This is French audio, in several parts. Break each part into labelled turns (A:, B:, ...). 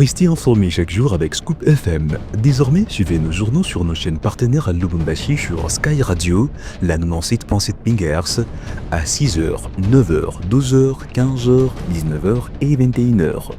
A: Restez informés chaque jour avec Scoop FM. Désormais, suivez nos journaux sur nos chaînes partenaires à Lubumbashi sur Sky Radio, la 97.7 MHz, à 6h, 9h, 12h, 15h, 19h et 21h.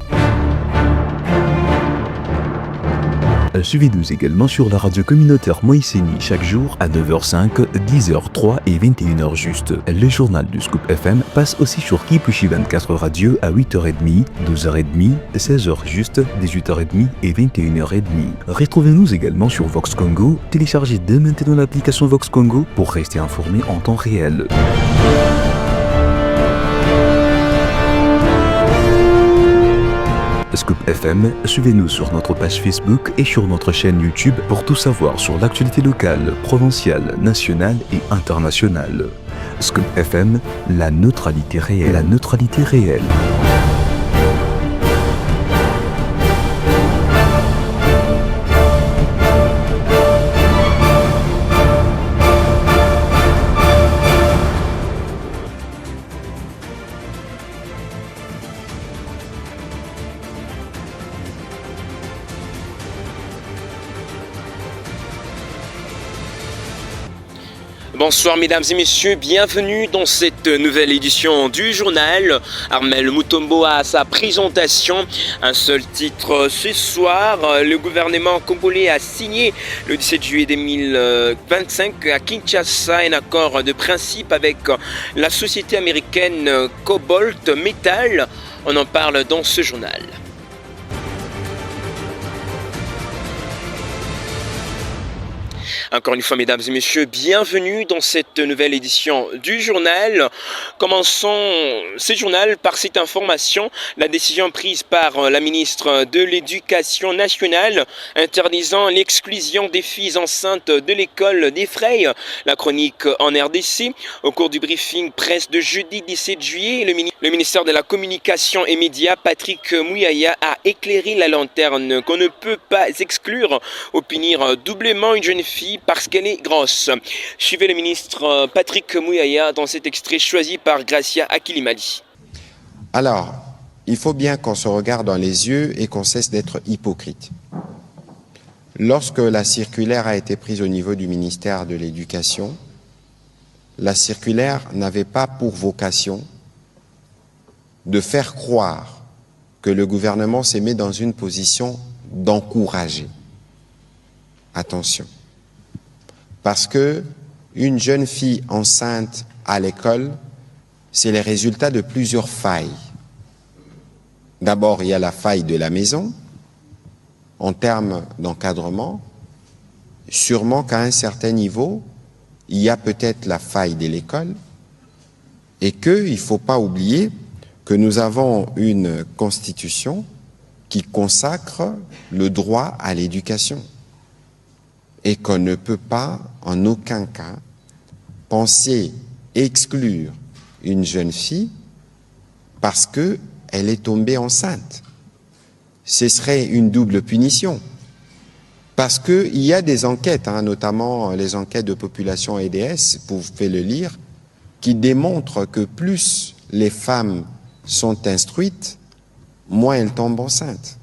A: Suivez-nous également sur la radio communautaire Moïseni chaque jour à 9h05, 10h03 et 21h juste. Le journal du Scoop FM passe aussi sur Kipushi 24 Radio à 8h30, 12h30, 16h juste, 18h30 et 21h30. Retrouvez-nous également sur Vox Congo. Téléchargez dès maintenant l'application Vox Congo pour rester informé en temps réel. Scoop FM, suivez-nous sur notre page Facebook et sur notre chaîne YouTube pour tout savoir sur l'actualité locale, provinciale, nationale et internationale. Scoop FM, la neutralité réelle. La neutralité réelle.
B: Bonsoir mesdames et messieurs, bienvenue dans cette nouvelle édition du journal. Armel Mutombo a sa présentation. Un seul titre ce soir, le gouvernement congolais a signé le 17 juillet 2025 à Kinshasa un accord de principe avec la société américaine Cobalt Metal. On en parle dans ce journal. Encore une fois, mesdames et messieurs, bienvenue dans cette nouvelle édition du journal. Commençons ce journal par cette information. La décision prise par la ministre de l'Éducation nationale interdisant l'exclusion des filles enceintes de l'école des Frey. La chronique en RDC. Au cours du briefing presse de jeudi 17 juillet, le ministère de la Communication et Médias, Patrick Mouyaya, a éclairé la lanterne qu'on ne peut pas exclure ou punir doublement une jeune fille parce qu'elle est grosse. Suivez le ministre Patrick Mouyaya dans cet extrait choisi par Gracia Akilimali.
C: Alors, il faut bien qu'on se regarde dans les yeux et qu'on cesse d'être hypocrite. Lorsque la circulaire a été prise au niveau du ministère de l'Éducation, la circulaire n'avait pas pour vocation de faire croire que le gouvernement s'est mis dans une position d'encourager. Attention. Parce que une jeune fille enceinte à l'école, c'est les résultats de plusieurs failles. D'abord, il y a la faille de la maison, en termes d'encadrement. Sûrement qu'à un certain niveau, il y a peut-être la faille de l'école, et qu'il ne faut pas oublier que nous avons une constitution qui consacre le droit à l'éducation. Et qu'on ne peut pas, en aucun cas, penser exclure une jeune fille parce qu'elle est tombée enceinte. Ce serait une double punition. Parce qu'il y a des enquêtes, notamment les enquêtes de population EDS, vous pouvez le lire, qui démontrent que plus les femmes sont instruites, moins elles tombent enceintes.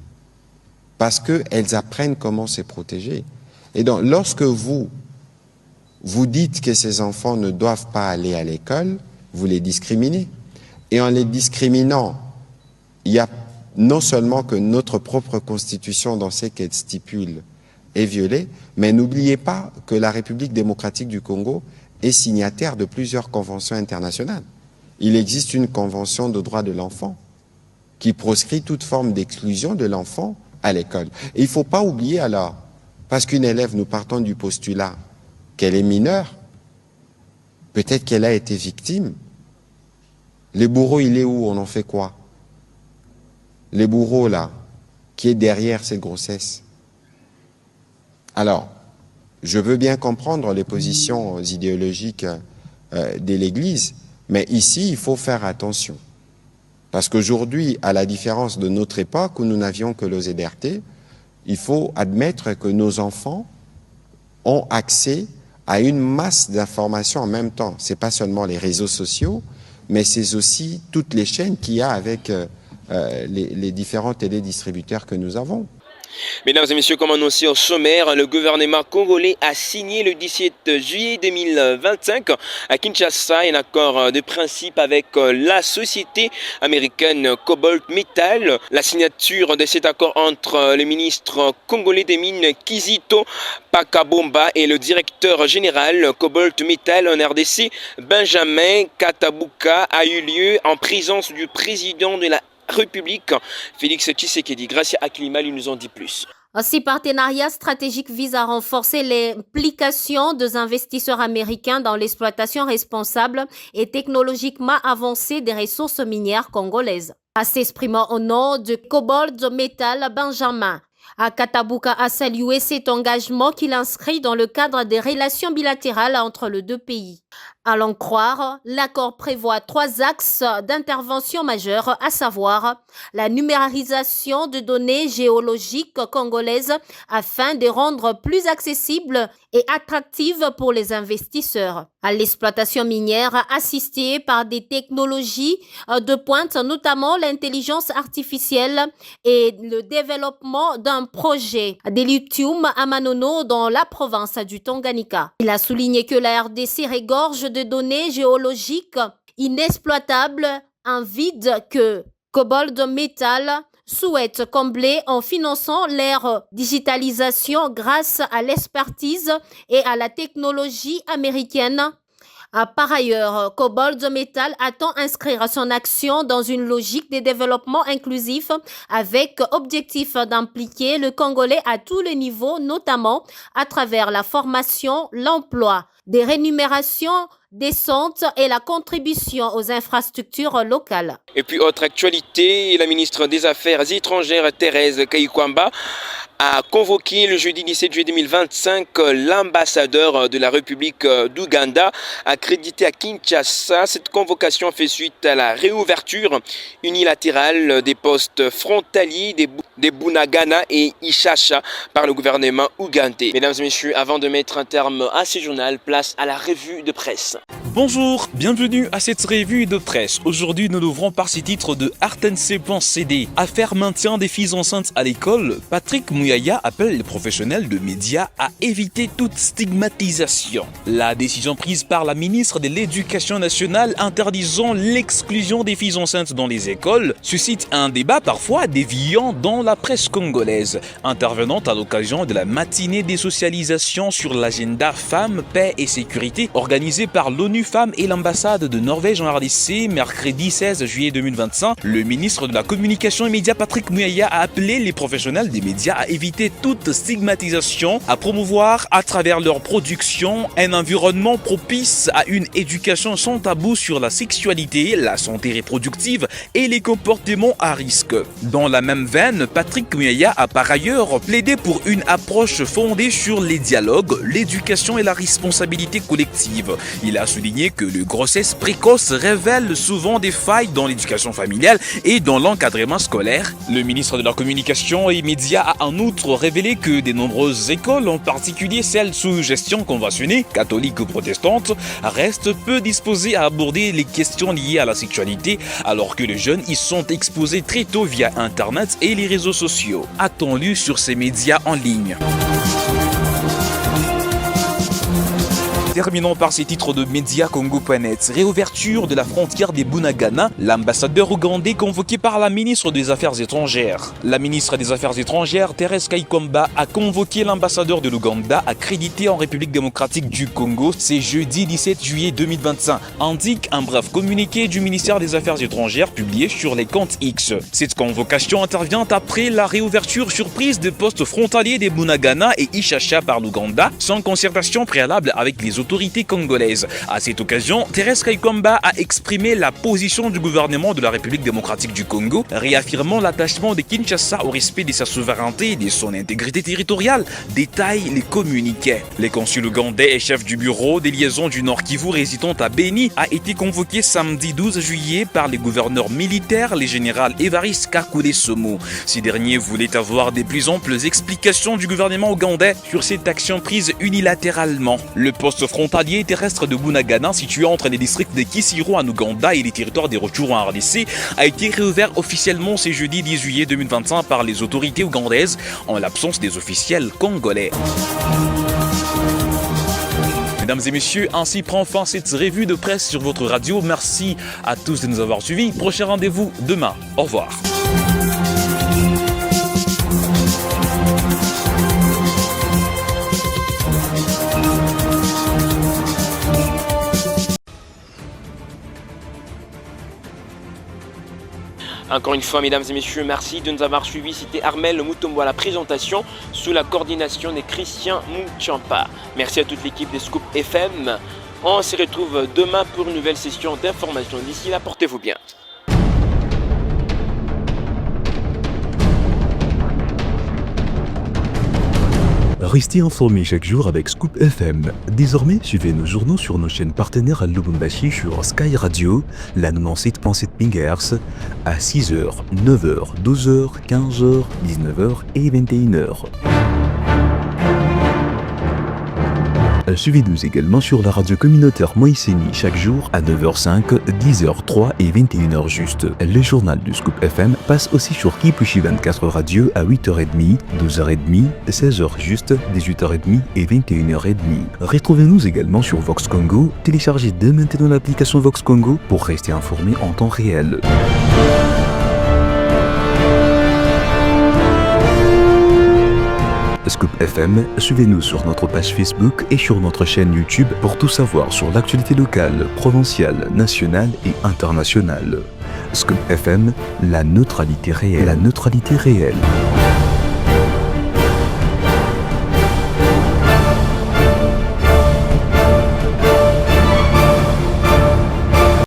C: Parce qu'elles apprennent comment se protéger. Et donc, lorsque vous dites que ces enfants ne doivent pas aller à l'école, vous les discriminez. Et en les discriminant, il y a non seulement que notre propre constitution, dans ce qu'elle stipule, est violée, mais n'oubliez pas que la République démocratique du Congo est signataire de plusieurs conventions internationales. Il existe une convention de droits de l'enfant qui proscrit toute forme d'exclusion de l'enfant à l'école. Et il ne faut pas oublier alors, parce qu'une élève, nous partons du postulat qu'elle est mineure, peut-être qu'elle a été victime. Le bourreau, il est où? On en fait quoi? Le bourreau, là, qui est derrière cette grossesse. Alors, je veux bien comprendre les positions idéologiques de l'Église, mais ici, il faut faire attention. Parce qu'aujourd'hui, à la différence de notre époque où nous n'avions que le ZRT, il faut admettre que nos enfants ont accès à une masse d'informations en même temps. Ce n'est pas seulement les réseaux sociaux, mais c'est aussi toutes les chaînes qu'il y a avec les différents télédistributeurs que nous avons.
B: Mesdames et messieurs, comme annoncé au sommaire, le gouvernement congolais a signé le 17 juillet 2025 à Kinshasa un accord de principe avec la société américaine Cobalt Metal. La signature de cet accord entre le ministre congolais des Mines Kizito Pakabomba et le directeur général Cobalt Metal en RDC, Benjamin Katabuka, a eu lieu en présence du président de la République, Félix Tshisekedi. Gracia Akilima lui nous en dit plus.
D: Ce partenariat stratégique vise à renforcer l'implication des investisseurs américains dans l'exploitation responsable et technologiquement avancée des ressources minières congolaises. En s'exprimant au nom de Cobalt Metal, Benjamin Katabuka a salué cet engagement qu'il inscrit dans le cadre des relations bilatérales entre les deux pays. À l'en croire, l'accord prévoit 3 axes d'intervention majeurs, à savoir la numérisation de données géologiques congolaises afin de rendre plus accessibles et attractives pour les investisseurs. À l'exploitation minière assistée par des technologies de pointe, notamment l'intelligence artificielle et le développement d'un projet de lithium à Manono dans la province du Tanganyika. Il a souligné que la RDC regorge de données géologiques inexploitables, un vide que Cobalt Metal souhaite combler en finançant leur digitalisation grâce à l'expertise et à la technologie américaine. Par ailleurs, Cobalt Metal attend inscrire son action dans une logique de développement inclusif avec objectif d'impliquer le Congolais à tous les niveaux, notamment à travers la formation, l'emploi, des rémunérations décentes et la contribution aux infrastructures locales.
B: Et puis, autre actualité, la ministre des Affaires étrangères, Thérèse Kayikwamba, a convoqué le jeudi 17 juillet 2025 l'ambassadeur de la République d'Ouganda accrédité à Kinshasa. Cette convocation fait suite à la réouverture unilatérale des postes frontaliers des Bunagana et Ishasha par le gouvernement ougandais. Mesdames et messieurs, avant de mettre un terme à ce journal, place à la revue de presse.
E: Bonjour, bienvenue à cette revue de presse. Aujourd'hui, nous l'ouvrons par ces titres de artenc.cd. Affaire maintien des filles enceintes à l'école, Patrick Muyaya appelle les professionnels de médias à éviter toute stigmatisation. La décision prise par la ministre de l'Éducation nationale interdisant l'exclusion des filles enceintes dans les écoles suscite un débat parfois déviant dans la presse congolaise. Intervenant à l'occasion de la matinée des socialisations sur l'agenda Femmes, Paix et Sécurité organisée par l'ONU Femmes et l'ambassade de Norvège en RDC, mercredi 16 juillet 2025, le ministre de la Communication et Médias Patrick Muyaya a appelé les professionnels des médias à éviter toute stigmatisation, à promouvoir à travers leur production un environnement propice à une éducation sans tabou sur la sexualité, la santé reproductive et les comportements à risque. Dans la même veine, Patrick Muyaya a par ailleurs plaidé pour une approche fondée sur les dialogues, l'éducation et la responsabilité collective. Il a souligné que les grossesses précoces révèlent souvent des failles dans l'éducation familiale et dans l'encadrement scolaire. Le ministre de la Communication et Médias a en outre révélé que de nombreuses écoles, en particulier celles sous gestion conventionnée, catholique ou protestante, restent peu disposées à aborder les questions liées à la sexualité, alors que les jeunes y sont exposés très tôt via Internet et les réseaux sociaux. A-t-on lu sur ces médias en ligne? Terminons par ces titres de Mediacongo.net. Réouverture de la frontière des Bunagana, l'ambassadeur ougandais convoqué par la ministre des Affaires étrangères. La ministre des Affaires étrangères, Thérèse Kayikwamba, a convoqué l'ambassadeur de l'Ouganda accrédité en République démocratique du Congo, c'est jeudi 17 juillet 2025, indique un bref communiqué du ministère des Affaires étrangères publié sur les comptes X. Cette convocation intervient après la réouverture surprise des postes frontaliers des Bunagana et Ishasha par l'Ouganda, sans concertation préalable avec les autorités congolaises. À cette occasion, Thérèse Kayikwamba a exprimé la position du gouvernement de la République démocratique du Congo, réaffirmant l'attachement de Kinshasa au respect de sa souveraineté et de son intégrité territoriale, détaille les communiqués. Le consul ougandais et chef du bureau des liaisons du Nord Kivu résidant à Beni a été convoqué samedi 12 juillet par les gouverneurs militaires, les généraux Évariste Kakule Somo. Ces derniers voulaient avoir des plus amples explications du gouvernement ougandais sur cette action prise unilatéralement. Le poste frontalier terrestre de Bunagana, situé entre les districts de Kisiro en Ouganda et les territoires des Rutshuru en RDC, a été réouvert officiellement ce jeudi 10 juillet 2025 par les autorités ougandaises en l'absence des officiels congolais. Mesdames et messieurs, ainsi prend fin cette revue de presse sur votre radio. Merci à tous de nous avoir suivis. Prochain rendez-vous demain. Au revoir.
B: Encore une fois, mesdames et messieurs, merci de nous avoir suivis. C'était Armel Mutombo à la présentation sous la coordination de Christian Mouchampa. Merci à toute l'équipe des Scoop FM. On se retrouve demain pour une nouvelle session d'information. D'ici là, portez-vous bien.
A: Restez informés chaque jour avec Scoop FM. Désormais, suivez nos journaux sur nos chaînes partenaires à Lubumbashi sur Sky Radio, la 97.7 MHz, à 6h, 9h, 12h, 15h, 19h et 21h. Suivez-nous également sur la radio communautaire Moïseni chaque jour à 9h05, 10h03 et 21h juste. Le journal du Scoop FM passe aussi sur Kipushi 24 Radio à 8h30, 12h30, 16h juste, 18h30 et 21h30. Retrouvez-nous également sur Vox Congo. Téléchargez dès maintenant l'application Vox Congo pour rester informé en temps réel. Scoop FM, suivez-nous sur notre page Facebook et sur notre chaîne YouTube pour tout savoir sur l'actualité locale, provinciale, nationale et internationale. Scoop FM, la neutralité réelle.